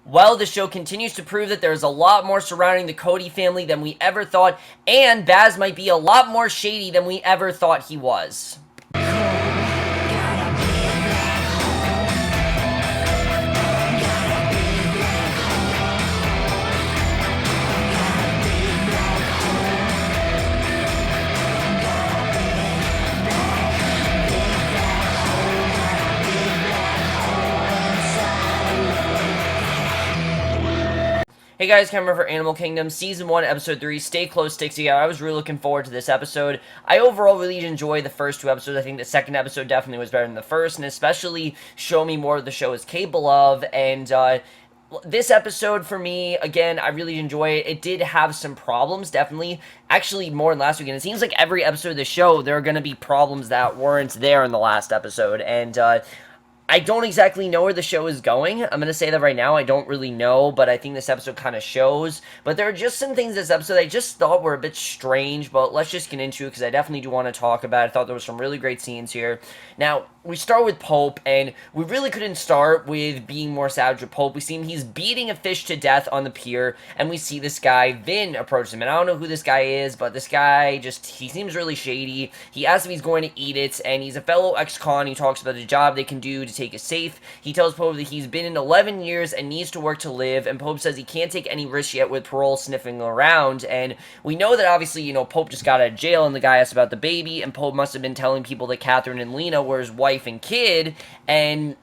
Well, the show continues to prove that there's a lot more surrounding the Cody family than we ever thought, and Baz might be a lot more shady than we ever thought he was. Hey guys, Cameron for Animal Kingdom, Season 1, Episode 3, Stay Close, Stick Together. I was really looking forward to this episode. I overall really enjoyed the first two episodes. I think the second episode definitely was better than the first, and especially show me more of the show is capable of, and, this episode, for me, again, I really enjoy it. It did have some problems, definitely. Actually, more than last week, and it seems like every episode of the show, there are going to be problems that weren't there in the last episode, and, I don't exactly know where the show is going. I'm going to say that right now. I don't really know, but I think this episode kind of shows. But there are just some things this episode I just thought were a bit strange, but let's just get into it because I definitely do want to talk about it. I thought there were some really great scenes here. Now, we start with Pope, and we really couldn't start with being more savage with Pope. We see him, he's beating a fish to death on the pier, and we see this guy, Vin, approach him. And I don't know who this guy is, but this guy he seems really shady. He asks if he's going to eat it, and he's a fellow ex-con. He talks about the job they can do to take it safe. He tells Pope that he's been in 11 years and needs to work to live, and Pope says he can't take any risks yet with parole sniffing around, and we know that obviously, Pope just got out of jail, and the guy asked about the baby, and Pope must have been telling people that Catherine and Lena were his wife and kid, and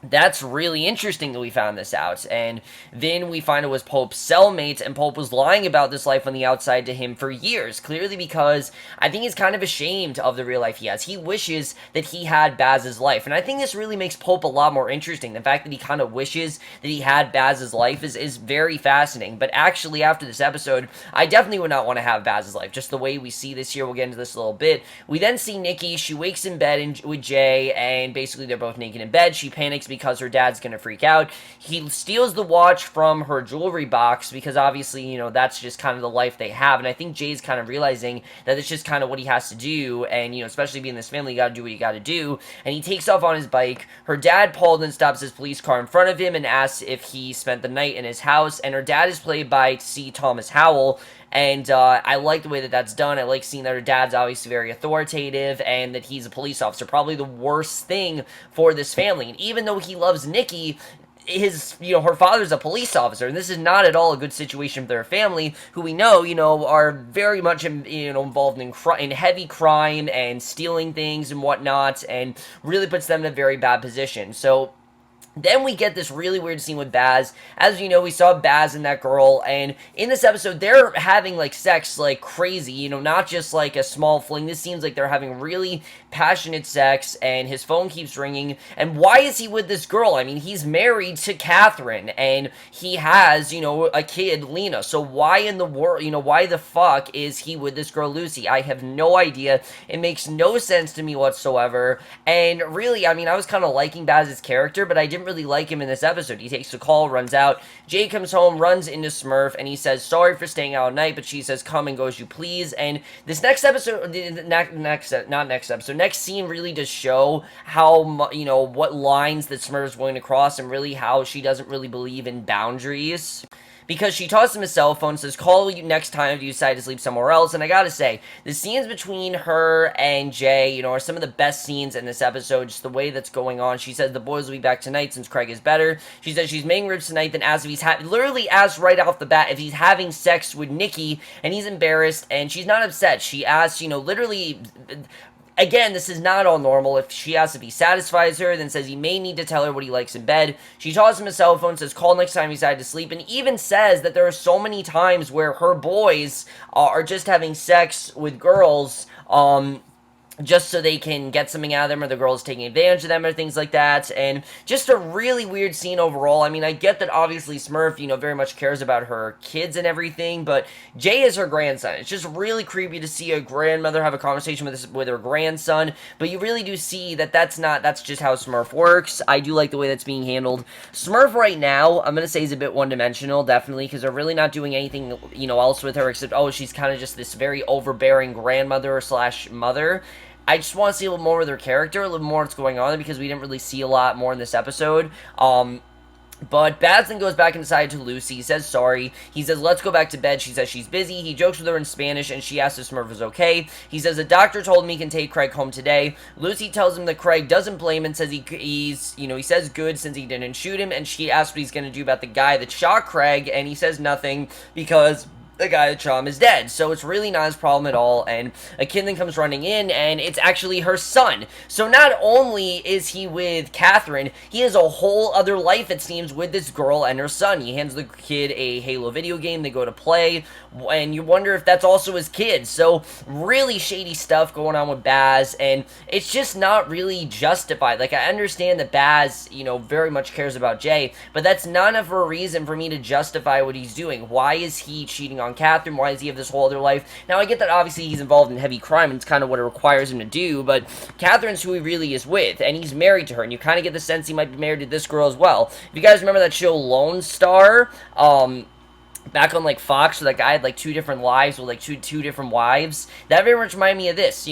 that's really interesting that we found this out. And then we find it was Pope's cellmate, and Pope was lying about this life on the outside to him for years, clearly because I think he's kind of ashamed of the real life he has. He wishes that he had Baz's life, and I think this really makes Pope a lot more interesting. The fact that he kind of wishes that he had Baz's life is very fascinating. But actually, after this episode, I definitely would not want to have Baz's life, just the way we see this here. We'll get into this a little bit. We then see Nicky. She wakes in bed with Jay, and basically they're both naked in bed. She panics because her dad's gonna freak out. He steals the watch from her jewelry box because obviously, that's just kind of the life they have. And I think Jay's kind of realizing that it's just kind of what he has to do. And, especially being this family, you gotta do what you gotta do. And he takes off on his bike. Her dad, Paul, then stops his police car in front of him and asks if he spent the night in his house. And her dad is played by C. Thomas Howell. And I like the way that that's done. I like seeing that her dad's obviously very authoritative and that he's a police officer. Probably the worst thing for this family. And even though he loves Nicky, her father's a police officer, and this is not at all a good situation for their family, who we know, are very much, involved in heavy crime and stealing things and whatnot, and really puts them in a very bad position. So then we get this really weird scene with Baz. As you know, we saw Baz and that girl, and in this episode, they're having, sex like crazy, not just, a small fling. This seems like they're having really passionate sex, and his phone keeps ringing, and why is he with this girl? I mean, he's married to Catherine, and he has, a kid, Lena, so why in the world, why the fuck is he with this girl, Lucy? I have no idea. It makes no sense to me whatsoever, and really, I mean, I was kind of liking Baz's character, but I didn't really like him in this episode. He takes the call, runs out. Jay comes home, runs into Smurf, and he says, sorry for staying out all night, but she says, come and go as you please. And this next episode, next scene really does show how, what lines that Smurf is willing to cross, and really how she doesn't really believe in boundaries. Because she tosses him a cell phone, says, call you next time if you decide to sleep somewhere else. And I gotta say, the scenes between her and Jay, are some of the best scenes in this episode, just the way that's going on. She says the boys will be back tonight since Craig is better. She says she's making ribs tonight, then asks if he's literally asks right off the bat if he's having sex with Nicky, and he's embarrassed, and she's not upset. She asks, literally... Again, this is not all normal. If she asks if he satisfies her, then says he may need to tell her what he likes in bed. She tosses him a cell phone, says call next time you decide to sleep, and even says that there are so many times where her boys are just having sex with girls, just so they can get something out of them, or the girl's taking advantage of them, or things like that, and just a really weird scene overall. I mean, I get that obviously Smurf, very much cares about her kids and everything, but Jay is her grandson. It's just really creepy to see a grandmother have a conversation with her grandson, but you really do see that that's just how Smurf works. I do like the way that's being handled. Smurf right now, I'm gonna say, is a bit one-dimensional, definitely, because they're really not doing anything, else with her, except, she's kind of just this very overbearing grandmother slash mother. I just want to see a little more of their character, a little more what's going on there, because we didn't really see a lot more in this episode. But Baz then goes back inside to Lucy. He says sorry. He says, let's go back to bed. She says she's busy. He jokes with her in Spanish, and she asks if Smurf is okay. He says, the doctor told me he can take Craig home today. Lucy tells him that Craig doesn't blame him, says he says good since he didn't shoot him, and she asks what he's going to do about the guy that shot Craig, and he says nothing because the guy that shot him is dead. So it's really not his problem at all, and a kid then comes running in, and it's actually her son. So not only is he with Catherine, he has a whole other life, it seems, with this girl and her son. He hands the kid a Halo video game, they go to play, and you wonder if that's also his kid. So really shady stuff going on with Baz, and it's just not really justified. Like, I understand that Baz, very much cares about Jay, but that's not enough of a reason for me to justify what he's doing. Why is he cheating on Catherine? Why does he have this whole other life? Now, I get that obviously he's involved in heavy crime, and it's kind of what it requires him to do, but Catherine's who he really is with, and he's married to her, and you kind of get the sense he might be married to this girl as well. If you guys remember that show Lone Star, back on, like, Fox, where that guy had, like, two different lives with, like, two different wives. That very much reminded me of this.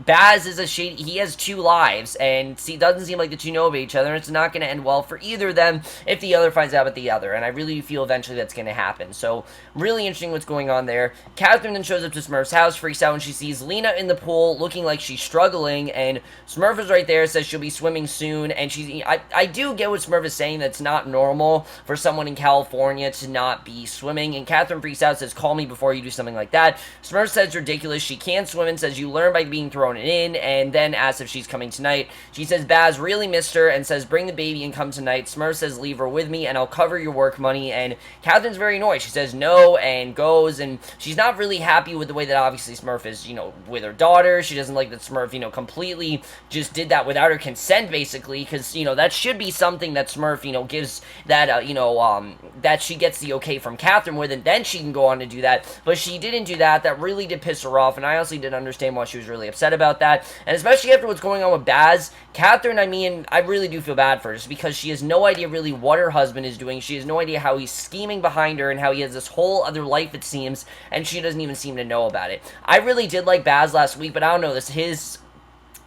Baz is a shady... He has two lives, and it doesn't seem like the two know about each other, and it's not going to end well for either of them if the other finds out about the other, and I really feel eventually that's going to happen. So, really interesting what's going on there. Catherine then shows up to Smurf's house, freaks out when she sees Lena in the pool, looking like she's struggling, and Smurf is right there, says she'll be swimming soon, and I do get what Smurf is saying, that's not normal for someone in California to not be swimming, and Catherine freaks out, says, call me before you do something like that. Smurf says it's ridiculous, she can't swim, and says you learn by being thrown in, and then asks if she's coming tonight. She says Baz really missed her, and says bring the baby and come tonight. Smurf says leave her with me, and I'll cover your work money, and Catherine's very annoyed. She says no, and goes, and she's not really happy with the way that obviously Smurf is, with her daughter. She doesn't like that Smurf, completely just did that without her consent, basically, because, that should be something that Smurf, gives that, that she gets the okay from Catherine with, and then she can go on to do that, but she didn't do that. That really did piss her off, and I honestly didn't understand why she was really upset about that, and especially after what's going on with Baz. Catherine, I really do feel bad for her, just because she has no idea really what her husband is doing. She has no idea how he's scheming behind her, and how he has this whole other life, it seems, and she doesn't even seem to know about it. I really did like Baz last week, but I don't know,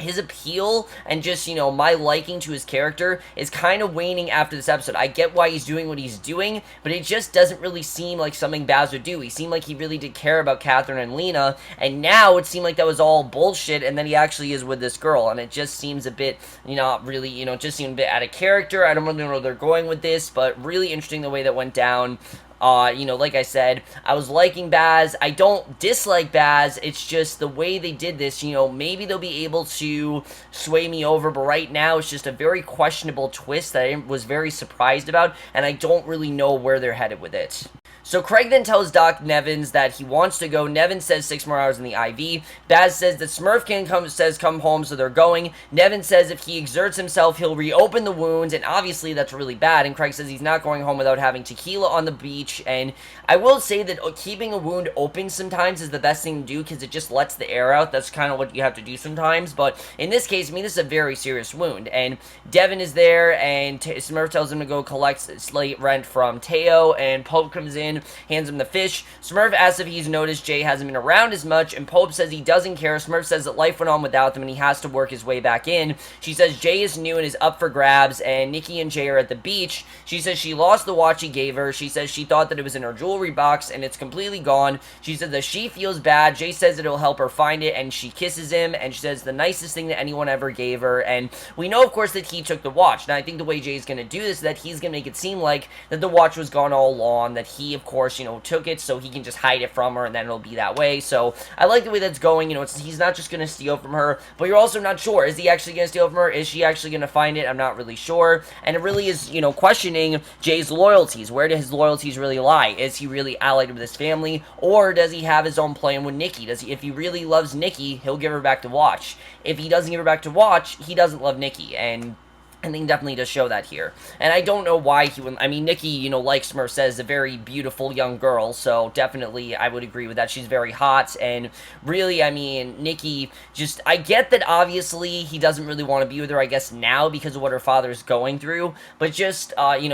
his appeal and just, my liking to his character is kind of waning after this episode. I get why he's doing what he's doing, but it just doesn't really seem like something Baz would do. He seemed like he really did care about Catherine and Lena, and now it seemed like that was all bullshit, and then he actually is with this girl, and it just seems a bit, not really, it just seemed a bit out of character. I don't really know where they're going with this, but really interesting the way that went down. Like I said, I was liking Baz. I don't dislike Baz. It's just the way they did this, maybe they'll be able to sway me over, but right now it's just a very questionable twist that I was very surprised about, and I don't really know where they're headed with it. So Craig then tells Doc Nevins that he wants to go. Nevins says 6 more hours in the IV. Baz says that Smurf come home, so they're going. Nevins says if he exerts himself, he'll reopen the wounds, and obviously that's really bad. And Craig says he's not going home without having tequila on the beach. And I will say that keeping a wound open sometimes is the best thing to do, because it just lets the air out. That's kind of what you have to do sometimes. But in this case, this is a very serious wound. And Devin is there, and Smurf tells him to go collect slate rent from Teo, and Pope comes in, hands him the fish. Smurf asks if he's noticed Jay hasn't been around as much, and Pope says he doesn't care. Smurf says that life went on without them, and he has to work his way back in. She says Jay is new and is up for grabs, and Nicky and Jay are at the beach. She says she lost the watch he gave her. She says she thought that it was in her jewelry box, and it's completely gone. She says that she feels bad. Jay says that it'll help her find it, and she kisses him, and she says the nicest thing that anyone ever gave her. And we know, of course, that he took the watch. Now, I think the way Jay's going to do this is that he's going to make it seem like that the watch was gone all along, that he, of course, took it so he can just hide it from her, and then it'll be that way. So I like the way that's going. He's not just going to steal from her, but you're also not sure. Is he actually going to steal from her? Is she actually going to find it? I'm not really sure. And it really is, questioning Jay's loyalties. Where do his loyalties really lie? Is he really allied with his family, or does he have his own plan with Nicky? If he really loves Nicky, he'll give her back to watch. If he doesn't give her back to watch, he doesn't love Nicky, and I think definitely does show that here. And I don't know why he would... Nicky, like Smurf says, is a very beautiful young girl, so definitely I would agree with that. She's very hot, and really, Nicky just... I get that, obviously, he doesn't really want to be with her, I guess, now, because of what her father's going through, but just,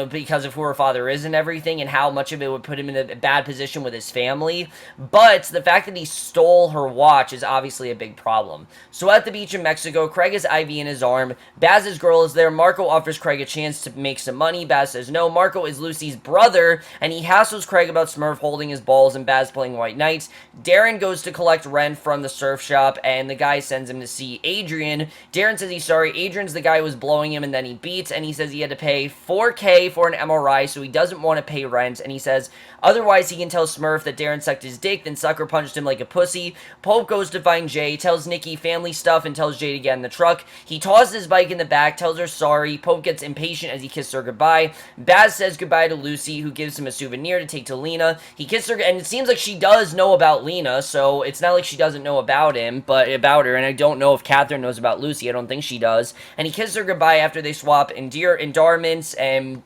because of who her father is and everything, and how much of it would put him in a bad position with his family. But the fact that he stole her watch is obviously a big problem. So at the beach in Mexico, Craig has IV in his arm. Baz's girl is there, Marco offers Craig a chance to make some money. Baz says no. Marco is Lucy's brother, and he hassles Craig about Smurf holding his balls and Baz playing White Knights. Darren goes to collect rent from the surf shop, and the guy sends him to see Adrian. Darren says he's sorry. Adrian's the guy who was blowing him and then he beats, and he says he had to pay $4K for an MRI, so he doesn't want to pay rent, and he says otherwise he can tell Smurf that Darren sucked his dick, then sucker punched him like a pussy. Pope goes to find Jay, tells Nicky family stuff, and tells Jay to get in the truck. He tosses his bike in the back, tells her sorry. Pope gets impatient as he kisses her goodbye. Baz says goodbye to Lucy, who gives him a souvenir to take to Lena. He kisses her, and it seems like she does know about Lena, so it's not like she doesn't know about him, but about her, and I don't know if Catherine knows about Lucy. I don't think she does. And he kisses her goodbye after they swap endowments, and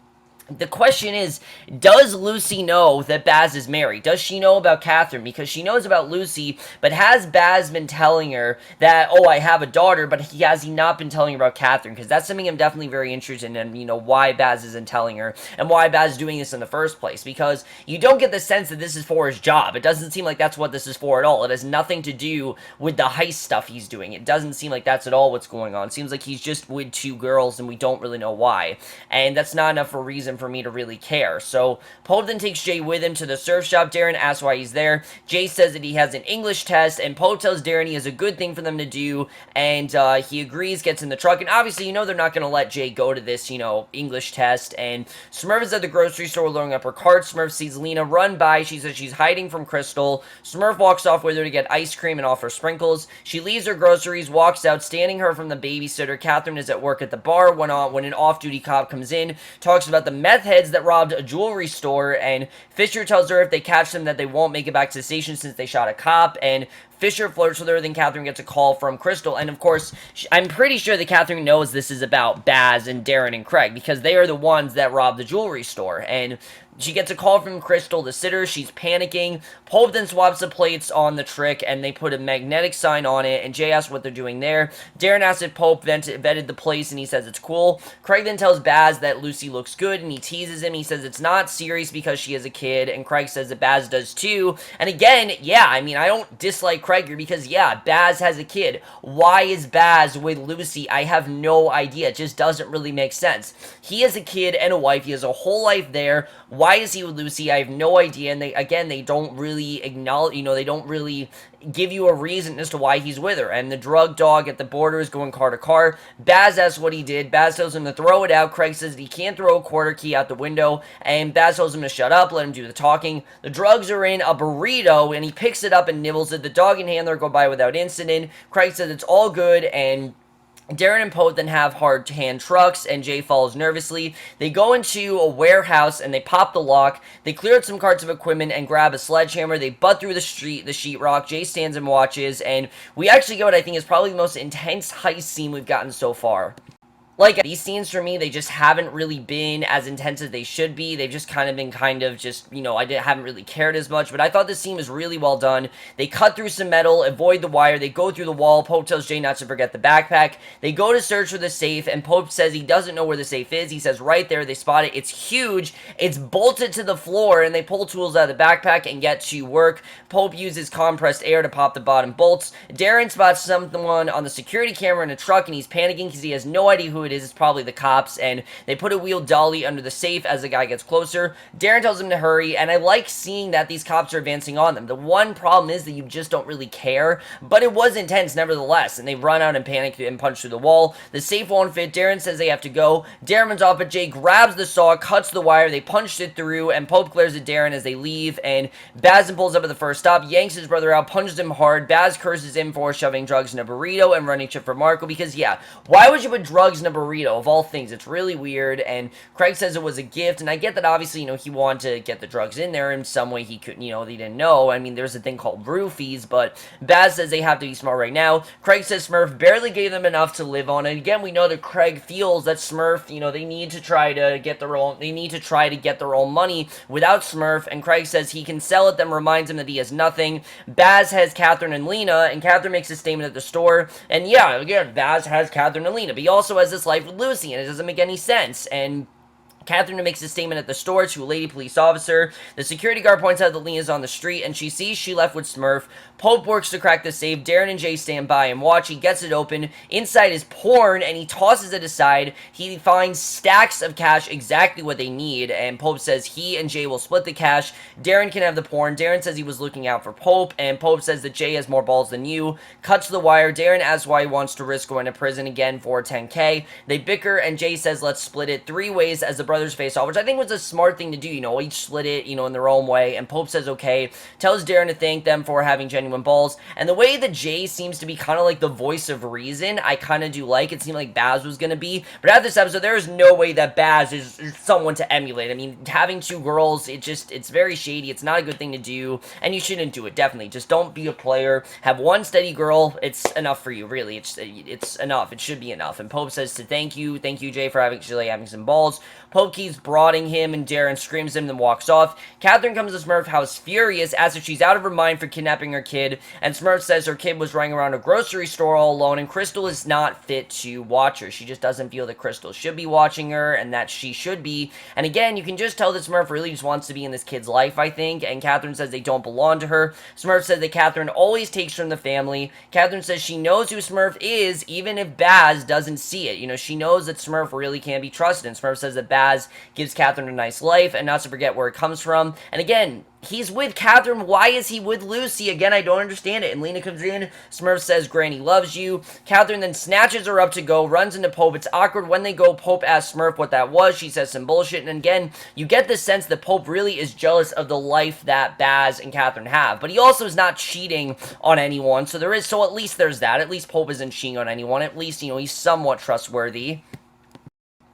the question is, does Lucy know that Baz is married? Does she know about Catherine? Because she knows about Lucy, but has Baz been telling her that, oh, I have a daughter, but has he not been telling her about Catherine? Because that's something I'm definitely very interested in, you know, why Baz isn't telling her, and why Baz is doing this in the first place. Because you don't get the sense that this is for his job. It doesn't seem like that's what this is for at all. It has nothing to do with the heist stuff he's doing. It doesn't seem like that's at all what's going on. It seems like he's just with two girls, and we don't really know why. And that's not enough of a reason for me to really care. So Pope then takes Jay with him to the surf shop. Darren asks why he's there. Jay says that he has an English test, and Pope tells Darren he has a good thing for them to do, and he agrees, gets in the truck, and obviously, you know, they're not going to let Jay go to this, you know, English test, and Smurf is at the grocery store loading up her cart. Smurf sees Lena run by. She says she's hiding from Crystal. Smurf walks off with her to get ice cream and offer sprinkles. She leaves her groceries, walks out, standing her from the babysitter. Catherine is at work at the bar when an off-duty cop comes in, talks about the meth heads that robbed a jewelry store, and Fisher tells her if they catch them that they won't make it back to the station since they shot a cop, and Fisher flirts with her, then Catherine gets a call from Crystal, and of course, I'm pretty sure that Catherine knows this is about Baz and Darren and Craig, because they are the ones that robbed the jewelry store, and she gets a call from Crystal, the sitter. She's panicking. Pope then swaps the plates on the trick, and they put a magnetic sign on it, and Jay asks what they're doing there. Darren asks if Pope vetted the place, and he says it's cool. Craig then tells Baz that Lucy looks good, and he teases him. He says it's not serious because she has a kid, and Craig says that Baz does too. And again, yeah, I mean, I don't dislike Craig here because, yeah, Baz has a kid. Why is Baz with Lucy? I have no idea. It just doesn't really make sense. He has a kid and a wife. He has a whole life there. Why is he with Lucy? I have no idea, and they don't really acknowledge, you know, they don't really give you a reason as to why he's with her. And the drug dog at the border is going car to car. Baz asks what he did. Baz tells him to throw it out. Craig says that he can't throw a quarter key out the window, and Baz tells him to shut up, let him do the talking. The drugs are in a burrito, and he picks it up and nibbles it. The dog and handler go by without incident. Craig says it's all good, and Darren and Poe then have hard-hand trucks, and Jay follows nervously. They go into a warehouse, and they pop the lock. They clear out some carts of equipment and grab a sledgehammer. They butt through the sheetrock. Jay stands and watches, and we actually get what I think is probably the most intense heist scene we've gotten so far. Like, these scenes for me, they just haven't really been as intense as they should be. They've just kind of been you know, haven't really cared as much. But I thought this scene was really well done. They cut through some metal, avoid the wire. They go through the wall. Pope tells Jay not to forget the backpack. They go to search for the safe, and Pope says he doesn't know where the safe is. He says right there. They spot it. It's huge. It's bolted to the floor, and they pull tools out of the backpack and get to work. Pope uses compressed air to pop the bottom bolts. Darren spots someone on the security camera in a truck, and he's panicking because he has no idea who it is. It's probably the cops, and they put a wheeled dolly under the safe as the guy gets closer. Darren tells him to hurry, and I like seeing that these cops are advancing on them. The one problem is that you just don't really care, but it was intense nevertheless, and they run out and panic and punch through the wall. The safe won't fit. Darren says they have to go. Darren runs off, but Jay grabs the saw, cuts the wire. They punched it through, and Pope glares at Darren as they leave, and Baz pulls up at the first stop, yanks his brother out, punches him hard. Baz curses him for shoving drugs in a burrito and running shit for Marco, because, yeah, why would you put drugs in a burrito? Of all things, it's really weird, and Craig says it was a gift, and I get that obviously, you know, he wanted to get the drugs in there in some way he could, you know, he didn't know. I mean, there's a thing called roofies, but Baz says they have to be smart right now. Craig says Smurf barely gave them enough to live on, and again, we know that Craig feels that Smurf, you know, they need to try to get their own money without Smurf, and Craig says he can sell it, then reminds him that he has nothing. Baz has Catherine and Lena, and Catherine makes a statement at the store, and yeah, again, Baz has Catherine and Lena, but he also has this life with Lucy, and it doesn't make any sense, and Catherine makes a statement at the store to a lady police officer. The security guard points out that Lena's on the street, and she sees she left with Smurf. Pope works to crack the safe. Darren and Jay stand by and watch. He gets it open. Inside is porn, and he tosses it aside. He finds stacks of cash, exactly what they need, and Pope says he and Jay will split the cash. Darren can have the porn. Darren says he was looking out for Pope, and Pope says that Jay has more balls than you. Cuts to the wire. Darren asks why he wants to risk going to prison again for 10K. They bicker, and Jay says let's split it 3 ways as the brothers face off, which I think was a smart thing to do, each split it, in their own way, and Pope says okay, tells Darren to thank them for having genuine balls, and the way that Jay seems to be kind of like the voice of reason, I kind of do like. It seemed like Baz was going to be, but after this episode, there is no way that Baz is someone to emulate. I mean, having 2 girls, it's very shady, it's not a good thing to do, and you shouldn't do it, definitely. Just don't be a player, have 1 steady girl, it's enough for you, really, it's enough, it should be enough, and Pope says to thank you Jay for having some balls. Pope keeps broading him, and Darren screams him, then walks off. Catherine comes to Smurf's house furious, asks if she's out of her mind for kidnapping her kid, and Smurf says her kid was running around a grocery store all alone, and Crystal is not fit to watch her. She just doesn't feel that Crystal should be watching her, and that she should be. And again, you can just tell that Smurf really just wants to be in this kid's life, I think, and Catherine says they don't belong to her. Smurf says that Catherine always takes from the family. Catherine says she knows who Smurf is, even if Baz doesn't see it. She knows that Smurf really can't be trusted, and Smurf says that Baz gives Catherine a nice life, and not to forget where it comes from. And again, he's with Catherine. Why is he with Lucy? Again, I don't understand it. And Lena comes in. Smurf says, Granny loves you. Catherine then snatches her up to go, runs into Pope. It's awkward when they go. Pope asks Smurf what that was. She says some bullshit. And again, you get the sense that Pope really is jealous of the life that Baz and Catherine have. But he also is not cheating on anyone. So at least there's that. At least Pope isn't cheating on anyone. At least, he's somewhat trustworthy.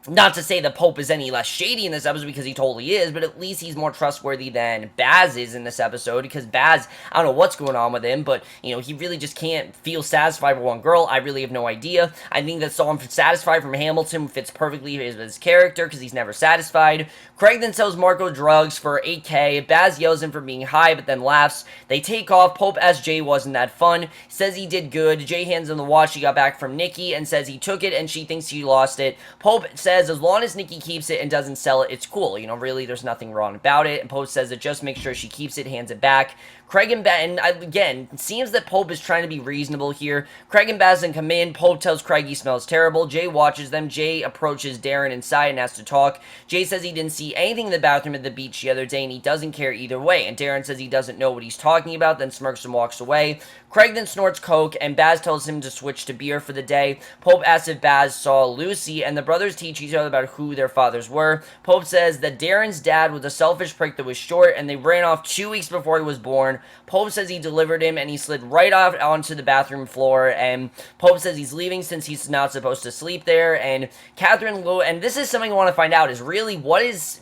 Not to say that Pope is any less shady in this episode, because he totally is, but at least he's more trustworthy than Baz is in this episode, because Baz, I don't know what's going on with him, but, he really just can't feel satisfied with one girl. I really have no idea. I think that song Satisfied from Hamilton fits perfectly with his character, because he's never satisfied. Craig then sells Marco drugs for 8K. Baz yells him for being high, but then laughs. They take off. Pope asks Jay wasn't that fun. Says he did good. Jay hands him the watch he got back from Nicky, and says he took it, and she thinks he lost it. Pope says as long as Nicky keeps it and doesn't sell it, it's cool. Really, there's nothing wrong about it. And Pope says that just make sure she keeps it, hands it back. Craig and Ben, again, it seems that Pope is trying to be reasonable here. Craig and Baz then come in. Pope tells Craig he smells terrible. Jay watches them. Jay approaches Darren inside and asks to talk. Jay says he didn't see anything in the bathroom at the beach the other day, and he doesn't care either way. And Darren says he doesn't know what he's talking about, then smirks and walks away. Craig then snorts coke, and Baz tells him to switch to beer for the day. Pope asks if Baz saw Lucy, and the brothers teach each other about who their fathers were. Pope says that Darren's dad was a selfish prick that was short, and they ran off 2 weeks before he was born. Pope says he delivered him, and he slid right off onto the bathroom floor, and Pope says he's leaving since he's not supposed to sleep there, and Catherine and this is something I want to find out, is really what is,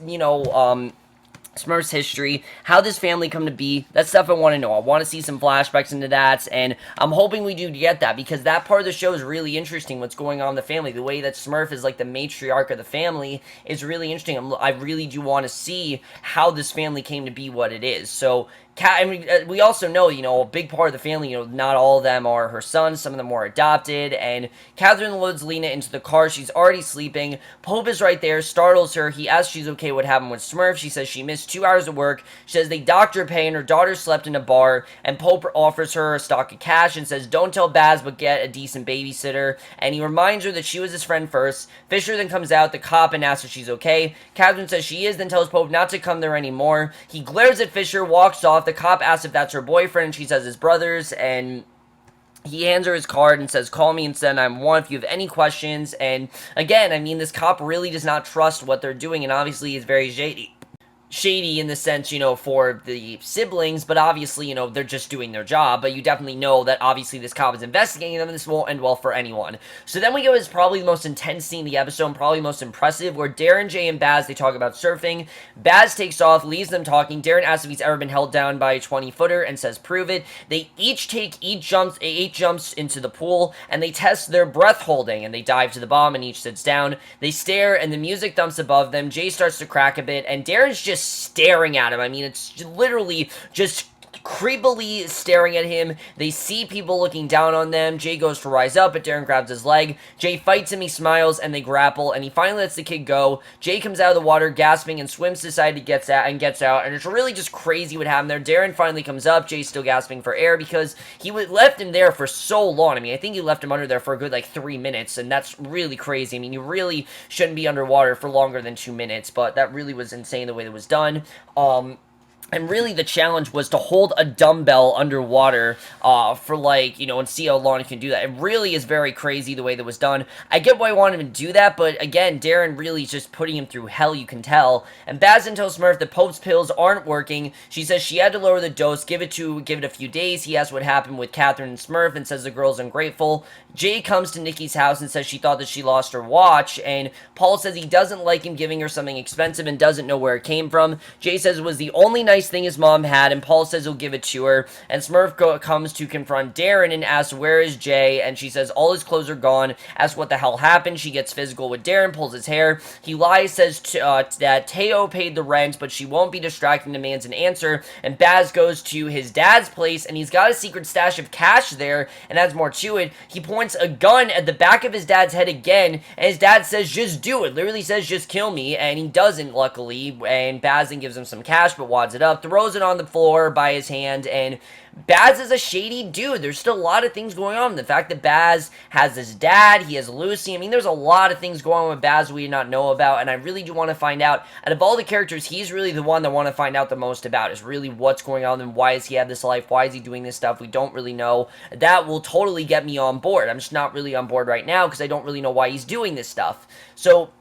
Smurf's history, how this family come to be. That's stuff I want to know. I want to see some flashbacks into that, and I'm hoping we do get that, because that part of the show is really interesting, what's going on in the family. The way that Smurf is like the matriarch of the family is really interesting. I really do want to see how this family came to be what it is. So we also know, a big part of the family, not all of them are her sons, some of them are adopted, and Catherine loads Lena into the car. She's already sleeping. Pope is right there, startles her. He asks she's okay what happened with Smurf. She says she missed 2 hours of work. She says they docked her pay and her daughter slept in a bar, and Pope offers her a stock of cash and says don't tell Baz, but get a decent babysitter, and he reminds her that she was his friend first. Fisher then comes out, the cop, and asks if she's okay. Catherine says she is, then tells Pope not to come there anymore. He glares at Fisher, walks off. The cop asks if that's her boyfriend, and she says his brother's, and he hands her his card and says, call me instead, 911 if you have any questions. And again, this cop really does not trust what they're doing, and obviously is very shady in the sense, for the siblings, but obviously, they're just doing their job, but you definitely know that obviously this cop is investigating them, and this won't end well for anyone. So then we go is probably the most intense scene in the episode, and probably most impressive, where Darren, Jay, and Baz, they talk about surfing. Baz takes off, leaves them talking. Darren asks if he's ever been held down by a 20-footer, and says prove it. They each take 8 jumps into the pool, and they test their breath holding, and they dive to the bottom, and each sits down. They stare, and the music thumps above them. Jay starts to crack a bit, and Darren's just staring at him. It's literally just creepily staring at him. They see people looking down on them. Jay goes to rise up, but Darren grabs his leg. Jay fights him, he smiles, and they grapple, and he finally lets the kid go. Jay comes out of the water, gasping, and swims to the side and gets out, and it's really just crazy what happened there. Darren finally comes up. Jay's still gasping for air because he left him there for so long. I mean, I think he left him under there for a good, like, 3 minutes, and that's really crazy. I mean, you really shouldn't be underwater for longer than 2 minutes, but that really was insane the way that was done. And really, the challenge was to hold a dumbbell underwater for, like, you know, and see how long you can do that. It really is very crazy the way that was done. I get why I wanted him to do that, but again, Darren really is just putting him through hell, you can tell. And Bazin tells Smurf that Pope's pills aren't working. She says she had to lower the dose, give it a few days. He asks what happened with Catherine and Smurf and says the girl's ungrateful. Jay comes to Nicky's house and says she thought that she lost her watch, and Paul says he doesn't like him giving her something expensive and doesn't know where it came from. Jay says it was the only nice thing his mom had, and Paul says he'll give it to her, and Smurf comes to confront Darren and asks where is Jay, and she says all his clothes are gone, asks what the hell happened. She gets physical with Darren, pulls his hair. He lies, says that Teo paid the rent, but she won't be distracting, demands an answer, and Baz goes to his dad's place, and he's got a secret stash of cash there, and adds more to it. He points a gun at the back of his dad's head again, and his dad says, just do it, literally says, just kill me, and he doesn't, luckily, and Bazin gives him some cash, but wads it up, throws it on the floor by his hand, and Baz is a shady dude. There's still a lot of things going on. The fact that Baz has his dad, he has Lucy. I mean, there's a lot of things going on with Baz we did not know about, and I really do want to find out. Out of all the characters, he's really the one that I want to find out the most about, is really what's going on and why does he have this life? Why is he doing this stuff? We don't really know. That will totally get me on board. I'm just not really on board right now because I don't really know why he's doing this stuff. So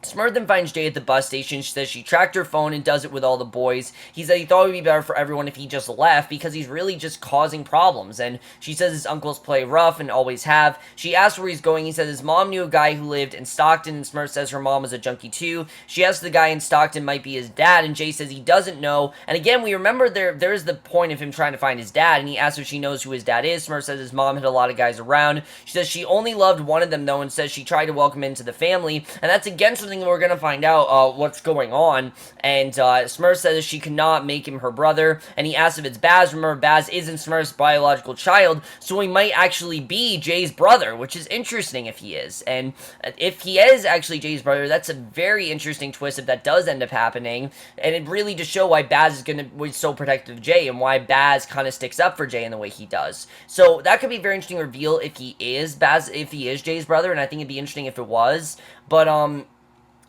Smurf then finds Jay at the bus station. She says she tracked her phone and does it with all the boys. He said he thought it would be better for everyone if he just left because he's really just causing problems. And she says his uncles play rough and always have. She asks where he's going. He says his mom knew a guy who lived in Stockton, and Smurf says her mom was a junkie too. She asks the guy in Stockton might be his dad, and Jay says he doesn't know. And again, we remember there's the point of him trying to find his dad, and he asks if she knows who his dad is. Smurf says his mom had a lot of guys around. She says she only loved one of them though, and says she tried to welcome him into the family. And that's again something that we're going to find out what's going on, and Smurf says she cannot make him her brother, and he asks if it's Baz. Remember, Baz isn't Smurf's biological child, so he might actually be Jay's brother, which is interesting if he is, and if he is actually Jay's brother, that's a very interesting twist if that does end up happening, and it really just show why Baz was so protective of Jay, and why Baz kind of sticks up for Jay in the way he does. So that could be a very interesting reveal if he is Jay's brother, and I think it'd be interesting if it was, but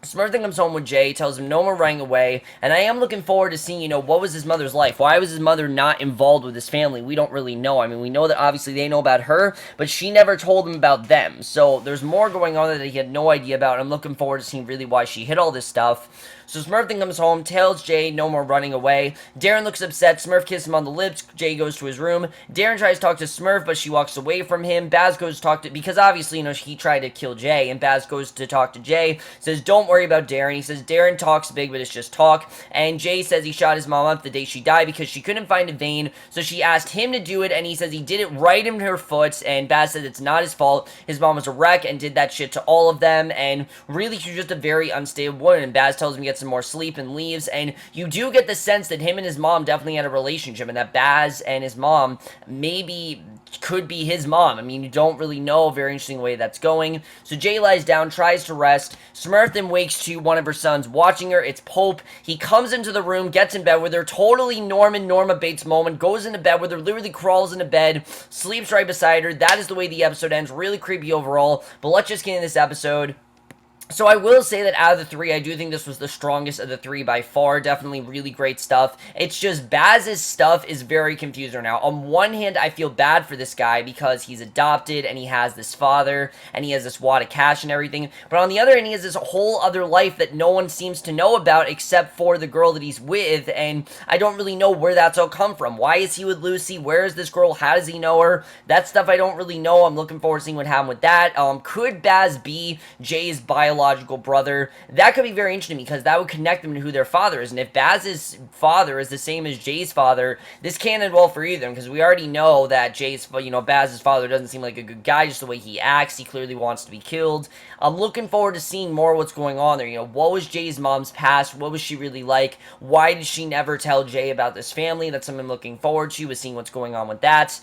Smurf then comes home with Jay, tells him no more running away, and I am looking forward to seeing, you know, what was his mother's life? Why was his mother not involved with his family? We don't really know. I mean, we know that obviously they know about her, but she never told him about them. So there's more going on that he had no idea about, and I'm looking forward to seeing really why she hid all this stuff. So Smurf then comes home, tells Jay no more running away. Darren looks upset. Smurf kisses him on the lips. Jay goes to his room. Darren tries to talk to Smurf, but she walks away from him. Baz goes to talk to, because obviously, you know, he tried to kill Jay, and Baz goes to talk to Jay, says, don't worry about Darren. He says, Darren talks big, but it's just talk. And Jay says he shot his mom up the day she died because she couldn't find a vein, so she asked him to do it, and he says he did it right in her foot, and Baz says it's not his fault. His mom was a wreck and did that shit to all of them, and really, she's just a very unstable woman, and Baz tells him to get some more sleep and leaves, and you do get the sense that him and his mom definitely had a relationship, and that Baz and his mom maybe could be his mom. I mean, you don't really know. Very interesting way that's going. So Jay lies down, tries to rest. Smurf then wakes to one of her sons watching her. It's Pope. He comes into the room, gets in bed with her. Totally Norma Bates moment. Goes into bed with her, literally crawls into bed, sleeps right beside her. That is the way the episode ends. Really creepy overall. But let's just get into this episode. So I will say that out of the three, I do think this was the strongest of the three by far. Definitely really great stuff. It's just Baz's stuff is very confusing now. On one hand, I feel bad for this guy because he's adopted and he has this father and he has this wad of cash and everything. But on the other hand, he has this whole other life that no one seems to know about except for the girl that he's with. And I don't really know where that's all come from. Why is he with Lucy? Where is this girl? How does he know her? That stuff I don't really know. I'm looking forward to seeing what happened with that. Could Baz be Jay's biological biological brother. That could be very interesting because that would connect them to who their father is. And if Baz's father is the same as Jay's father, this can't end well for either because we already know that Baz's father doesn't seem like a good guy, just the way he acts. He clearly wants to be killed. I'm looking forward to seeing more what's going on there. What was Jay's mom's past? What was she really like? Why did she never tell Jay about this family? That's something I'm looking forward to, seeing what's going on with that.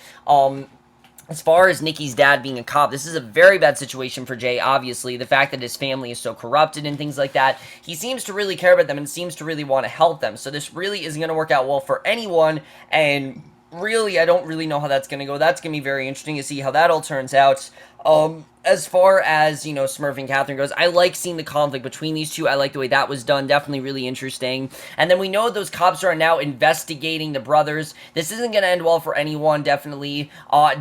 As far as Nicky's dad being a cop, this is a very bad situation for Jay, obviously. The fact that his family is so corrupted and things like that. He seems to really care about them and seems to really want to help them. So this really isn't going to work out well for anyone. And really, I don't really know how that's going to go. That's going to be very interesting to see how that all turns out. As far as, Smurf and Catherine goes, I like seeing the conflict between these two. I like the way that was done. Definitely really interesting. And then we know those cops are now investigating the brothers. This isn't going to end well for anyone, definitely.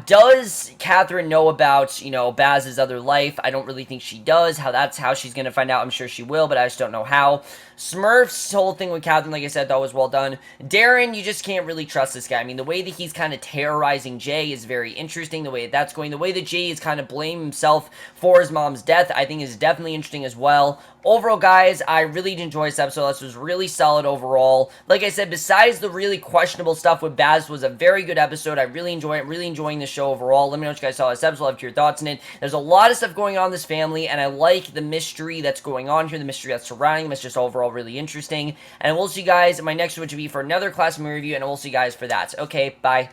Does Catherine know about, Baz's other life? I don't really think she does. That's how she's going to find out. I'm sure she will, but I just don't know how. Smurf's whole thing with Catherine, like I said, that was well done. Darren, you just can't really trust this guy. I mean, the way that he's kind of terrorizing Jay is very interesting. The way that's going, the way that Jay is kind of blaming himself for his mom's death, I think is definitely interesting as well. Overall, guys, I really did enjoy this episode. This was really solid overall. Like I said, besides the really questionable stuff with Baz, was a very good episode. I really enjoy it. Really enjoying the show overall. Let me know what you guys saw this episode. I'd love to hear your thoughts on it. There's a lot of stuff going on in this family, and I like the mystery that's going on here, the mystery that's surrounding them. It's just overall really interesting. And we'll see you guys in my next one, which will be for another class movie review, and we'll see you guys for that. Okay, bye.